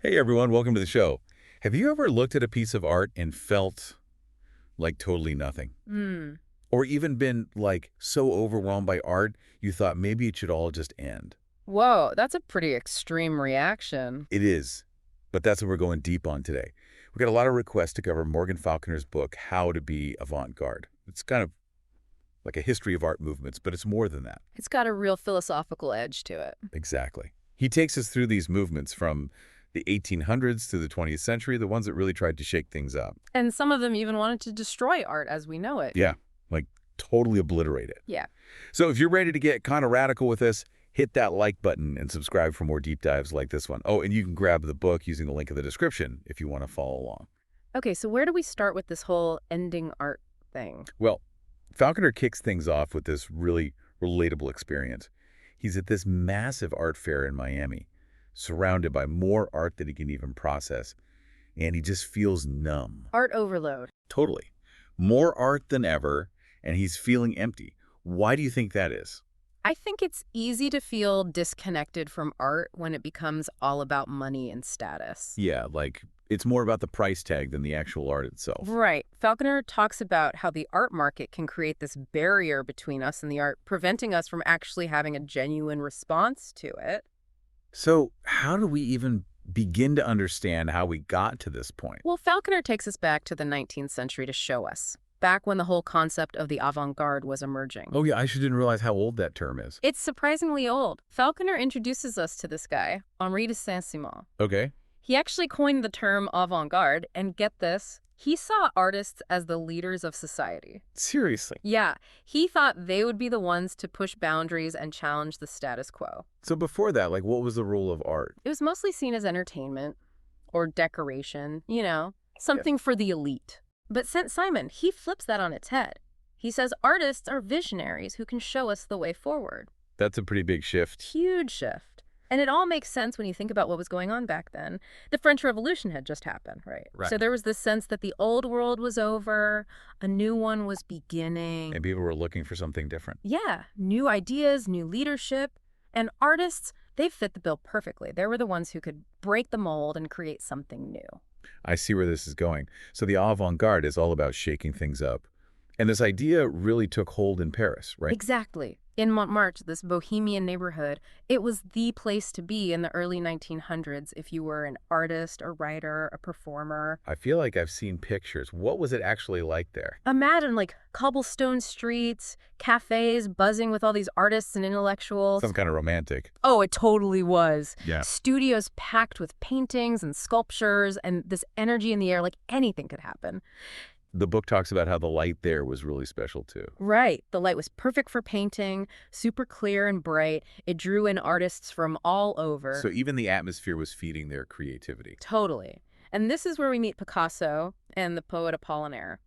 Hey everyone, welcome to the show. Have you ever looked at a piece of art and felt like totally nothing? Hmm. Or even been like so overwhelmed by art you thought maybe it should all just end? Whoa, that's a pretty extreme reaction. It is, but that's what we're going deep on today. We got a lot of requests to cover Morgan Falconer's book, How to Be Avant-Garde. It's kind of like a history of art movements, but it's more than that. It's got a real philosophical edge to it. Exactly. He takes us through these movements from the 1800s to the 20th century, the ones that really tried to shake things up. And some of them even wanted to destroy art as we know it. Yeah, like totally obliterate it. Yeah. So if you're ready to get kind of radical with this, hit that like button and subscribe for more deep dives like this one. Oh, and you can grab the book using the link in the description if you want to follow along. Okay, so where do we start with this whole ending art thing? Well, Falconer kicks things off with this really relatable experience. He's at this massive art fair in Miami, surrounded by more art than he can even process, and he just feels numb. Art overload. Totally. More art than ever, and he's feeling empty. Why do you think that is? I think it's easy to feel disconnected from art when it becomes all about money and status. Yeah, like it's more about the price tag than the actual art itself. Right. Falconer talks about how the art market can create this barrier between us and the art, preventing us from actually having a genuine response to it. So how do we even begin to understand how we got to this point? Well, Falconer takes us back to the 19th century to show us, back when the whole concept of the avant-garde was emerging. Oh yeah, I didn't realize how old that term is. It's surprisingly old. Falconer introduces us to this guy, Henri de Saint-Simon. Okay. He actually coined the term avant-garde, and get this, he saw artists as the leaders of society. Seriously. Yeah, he thought they would be the ones to push boundaries and challenge the status quo. So before that, like what was the role of art? It was mostly seen as entertainment or decoration, something for the elite. But Saint-Simon, he flips that on its head. He says artists are visionaries who can show us the way forward. That's a pretty big shift. Huge shift. And it all makes sense when you think about what was going on back then. The French Revolution had just happened, right? Right. So there was this sense that the old world was over, a new one was beginning. And people were looking for something different. Yeah, new ideas, new leadership. And artists, they fit the bill perfectly. They were the ones who could break the mold and create something new. I see where this is going. So the avant-garde is all about shaking things up. And this idea really took hold in Paris, right? Exactly. In Montmartre, this bohemian neighborhood, it was the place to be in the early 1900s if you were an artist, a writer, a performer. I feel like I've seen pictures. What was it actually like there? Imagine like cobblestone streets, cafes buzzing with all these artists and intellectuals. Some kind of romantic. Oh, it totally was. Yeah. Studios packed with paintings and sculptures and this energy in the air, like anything could happen. The book talks about how the light there was really special too. Right. The light was perfect for painting, super clear and bright. It drew in artists from all over. So even the atmosphere was feeding their creativity. Totally. And this is where we meet Picasso and the poet Apollinaire.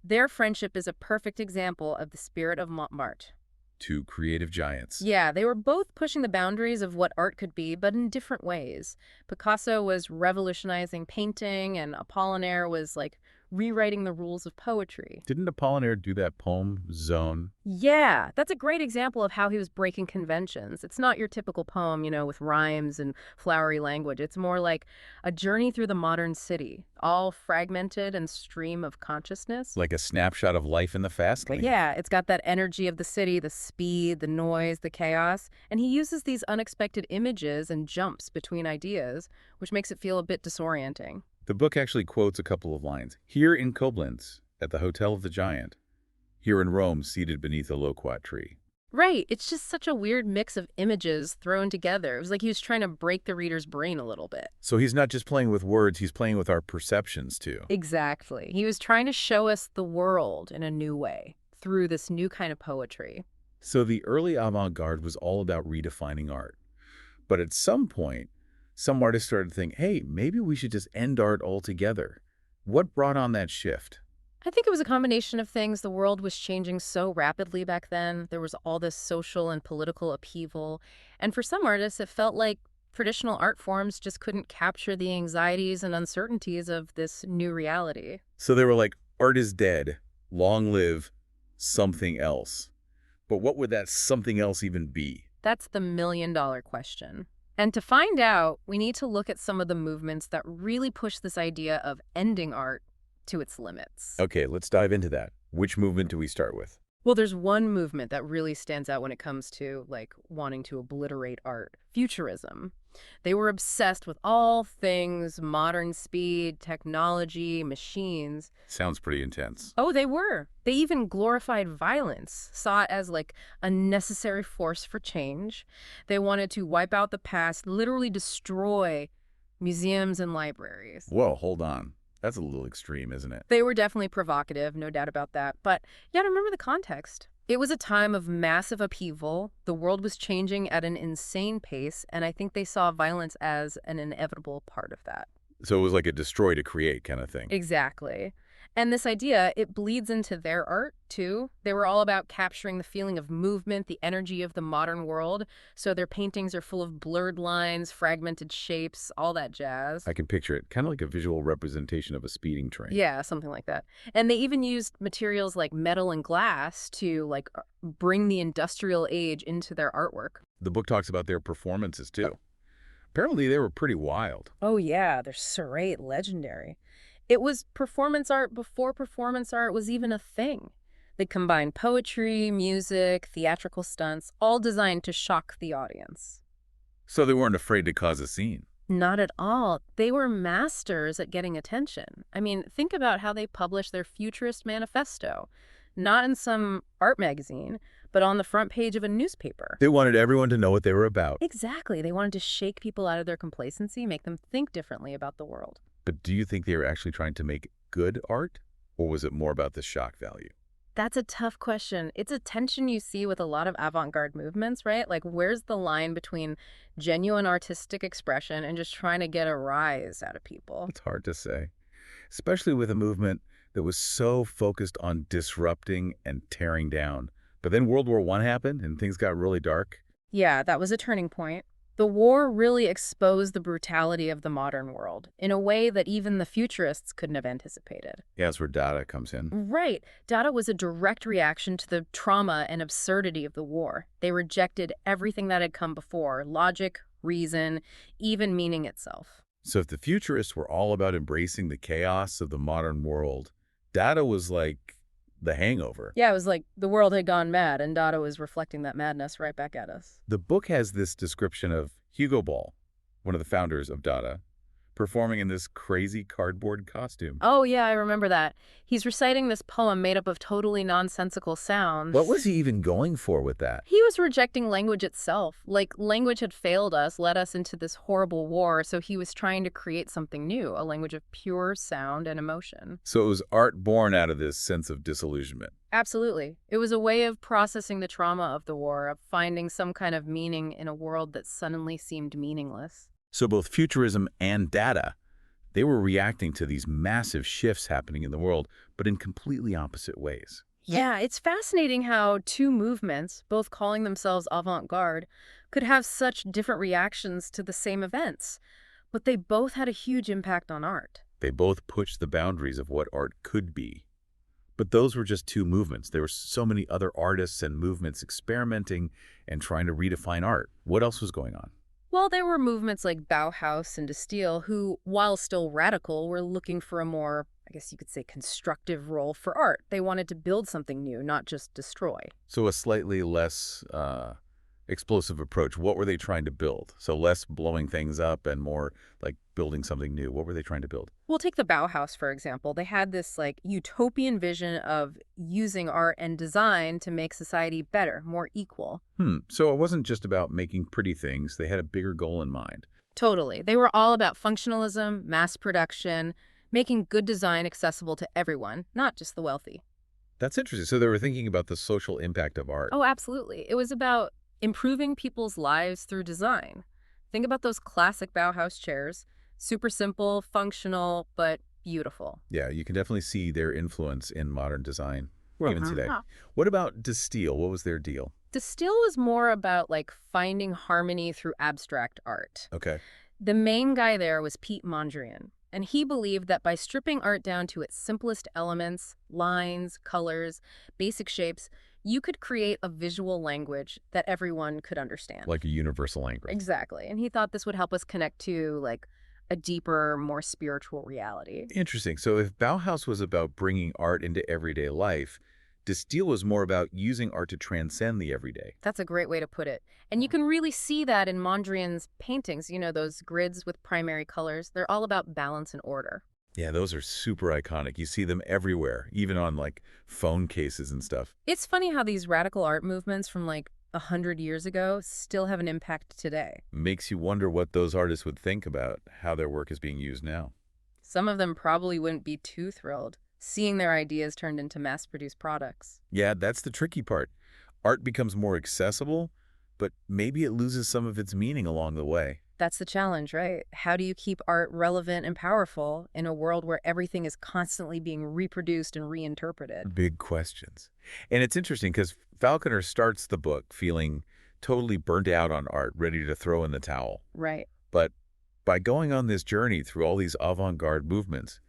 Their friendship is a perfect example of the spirit of Montmartre. Two creative giants. Yeah, they were both pushing the boundaries of what art could be, but in different ways. Picasso was revolutionizing painting, and Apollinaire was like rewriting the rules of poetry. Didn't Apollinaire do that poem, Zone? Yeah, that's a great example of how he was breaking conventions. It's not your typical poem, with rhymes and flowery language. It's more like a journey through the modern city, all fragmented and stream of consciousness. Like a snapshot of life in the fast lane? Yeah, it's got that energy of the city, the speed, the noise, the chaos. And he uses these unexpected images and jumps between ideas, which makes it feel a bit disorienting. The book actually quotes a couple of lines. Here in Koblenz, at the Hotel of the Giant. Here in Rome, seated beneath a loquat tree. Right. It's just such a weird mix of images thrown together. It was like he was trying to break the reader's brain a little bit. So he's not just playing with words, he's playing with our perceptions too. Exactly. He was trying to show us the world in a new way through this new kind of poetry. So the early avant-garde was all about redefining art. But at some point, some artists started to think, hey, maybe we should just end art altogether. What brought on that shift? I think it was a combination of things. The world was changing so rapidly back then. There was all this social and political upheaval. And for some artists, it felt like traditional art forms just couldn't capture the anxieties and uncertainties of this new reality. So they were like, art is dead, long live something else. But what would that something else even be? That's the million-dollar question. And to find out, we need to look at some of the movements that really push this idea of ending art to its limits. Okay, let's dive into that. Which movement do we start with? Well, there's one movement that really stands out when it comes to, like, wanting to obliterate art: Futurism. They were obsessed with all things modern speed, technology, machines. Sounds pretty intense. Oh, they were. They even glorified violence, saw it as, like, a necessary force for change. They wanted to wipe out the past, literally destroy museums and libraries. Whoa, hold on. That's a little extreme, isn't it? They were definitely provocative, no doubt about that. But you gotta remember the context. It was a time of massive upheaval. The world was changing at an insane pace, and I think they saw violence as an inevitable part of that. So it was like a destroy to create kind of thing. Exactly. And this idea, it bleeds into their art, too. They were all about capturing the feeling of movement, the energy of the modern world. So their paintings are full of blurred lines, fragmented shapes, all that jazz. I can picture it, kind of like a visual representation of a speeding train. Yeah, something like that. And they even used materials like metal and glass to, like, bring the industrial age into their artwork. The book talks about their performances, too. Apparently, they were pretty wild. Oh, yeah, they're serrate, legendary. It was performance art before performance art was even a thing. They combined poetry, music, theatrical stunts, all designed to shock the audience. So they weren't afraid to cause a scene. Not at all. They were masters at getting attention. I mean, think about how they published their Futurist manifesto. Not in some art magazine, but on the front page of a newspaper. They wanted everyone to know what they were about. Exactly. They wanted to shake people out of their complacency, make them think differently about the world. But do you think they were actually trying to make good art? Or was it more about the shock value? That's a tough question. It's a tension you see with a lot of avant-garde movements, right? Like, where's the line between genuine artistic expression and just trying to get a rise out of people? It's hard to say, especially with a movement that was so focused on disrupting and tearing down. But then World War I happened and things got really dark. Yeah, that was a turning point. The war really exposed the brutality of the modern world in a way that even the futurists couldn't have anticipated. Yeah, that's where Dada comes in. Right. Dada was a direct reaction to the trauma and absurdity of the war. They rejected everything that had come before: logic, reason, even meaning itself. So if the futurists were all about embracing the chaos of the modern world, Dada was like the hangover. Yeah, it was like the world had gone mad, and Dada was reflecting that madness right back at us. The book has this description of Hugo Ball, one of the founders of Dada, performing in this crazy cardboard costume. Oh, yeah, I remember that. He's reciting this poem made up of totally nonsensical sounds. What was he even going for with that? He was rejecting language itself. Like, language had failed us, led us into this horrible war, so he was trying to create something new, a language of pure sound and emotion. So it was art born out of this sense of disillusionment. Absolutely. It was a way of processing the trauma of the war, of finding some kind of meaning in a world that suddenly seemed meaningless. So both Futurism and Dada, they were reacting to these massive shifts happening in the world, but in completely opposite ways. Yeah, it's fascinating how two movements, both calling themselves avant-garde, could have such different reactions to the same events. But they both had a huge impact on art. They both pushed the boundaries of what art could be. But those were just two movements. There were so many other artists and movements experimenting and trying to redefine art. What else was going on? Well, there were movements like Bauhaus and De Stijl who, while still radical, were looking for a more, I guess you could say, constructive role for art. They wanted to build something new, not just destroy. So a slightly less explosive approach. What were they trying to build? So less blowing things up and more like building something new. What were they trying to build? We'll take the Bauhaus, for example. They had this like utopian vision of using art and design to make society better, more equal. So it wasn't just about making pretty things. They had a bigger goal in mind. Totally. They were all about functionalism, mass production, making good design accessible to everyone, not just the wealthy. That's interesting. So they were thinking about the social impact of art. Oh, absolutely. It was about improving people's lives through design. Think about those classic Bauhaus chairs. Super simple, functional, but beautiful. Yeah, you can definitely see their influence in modern design, even today. What about De Stijl? What was their deal? De Stijl was more about like finding harmony through abstract art. Okay. The main guy there was Pete Mondrian, and he believed that by stripping art down to its simplest elements, lines, colors, basic shapes, You could create a visual language that everyone could understand. Like a universal language. Exactly. And he thought this would help us connect to, like, a deeper, more spiritual reality. Interesting. So if Bauhaus was about bringing art into everyday life, De Stijl was more about using art to transcend the everyday. That's a great way to put it. And you can really see that in Mondrian's paintings, those grids with primary colors. They're all about balance and order. Yeah, those are super iconic. You see them everywhere, even on like phone cases and stuff. It's funny how these radical art movements from like 100 years ago still have an impact today. Makes you wonder what those artists would think about how their work is being used now. Some of them probably wouldn't be too thrilled seeing their ideas turned into mass-produced products. Yeah, that's the tricky part. Art becomes more accessible, but maybe it loses some of its meaning along the way. That's the challenge, right? How do you keep art relevant and powerful in a world where everything is constantly being reproduced and reinterpreted? Big questions. And it's interesting because Falconer starts the book feeling totally burnt out on art, ready to throw in the towel. Right. But by going on this journey through all these avant-garde movements,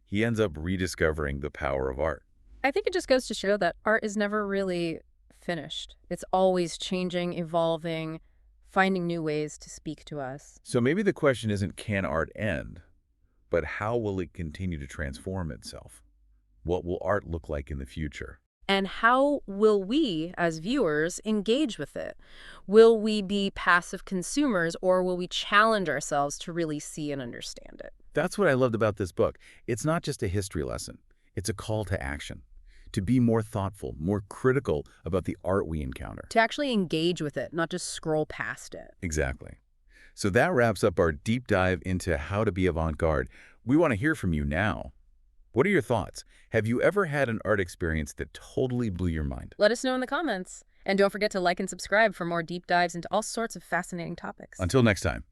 he ends up rediscovering the power of art. I think it just goes to show that art is never really finished. It's always changing, evolving, finding new ways to speak to us. So maybe the question isn't can art end, but how will it continue to transform itself? What will art look like in the future? And how will we, as viewers, engage with it? Will we be passive consumers, or will we challenge ourselves to really see and understand it? That's what I loved about this book. It's not just a history lesson. It's a call to action, to be more thoughtful, more critical about the art we encounter. To actually engage with it, not just scroll past it. Exactly. So that wraps up our deep dive into how to be avant-garde. We want to hear from you now. What are your thoughts? Have you ever had an art experience that totally blew your mind? Let us know in the comments. And don't forget to like and subscribe for more deep dives into all sorts of fascinating topics. Until next time.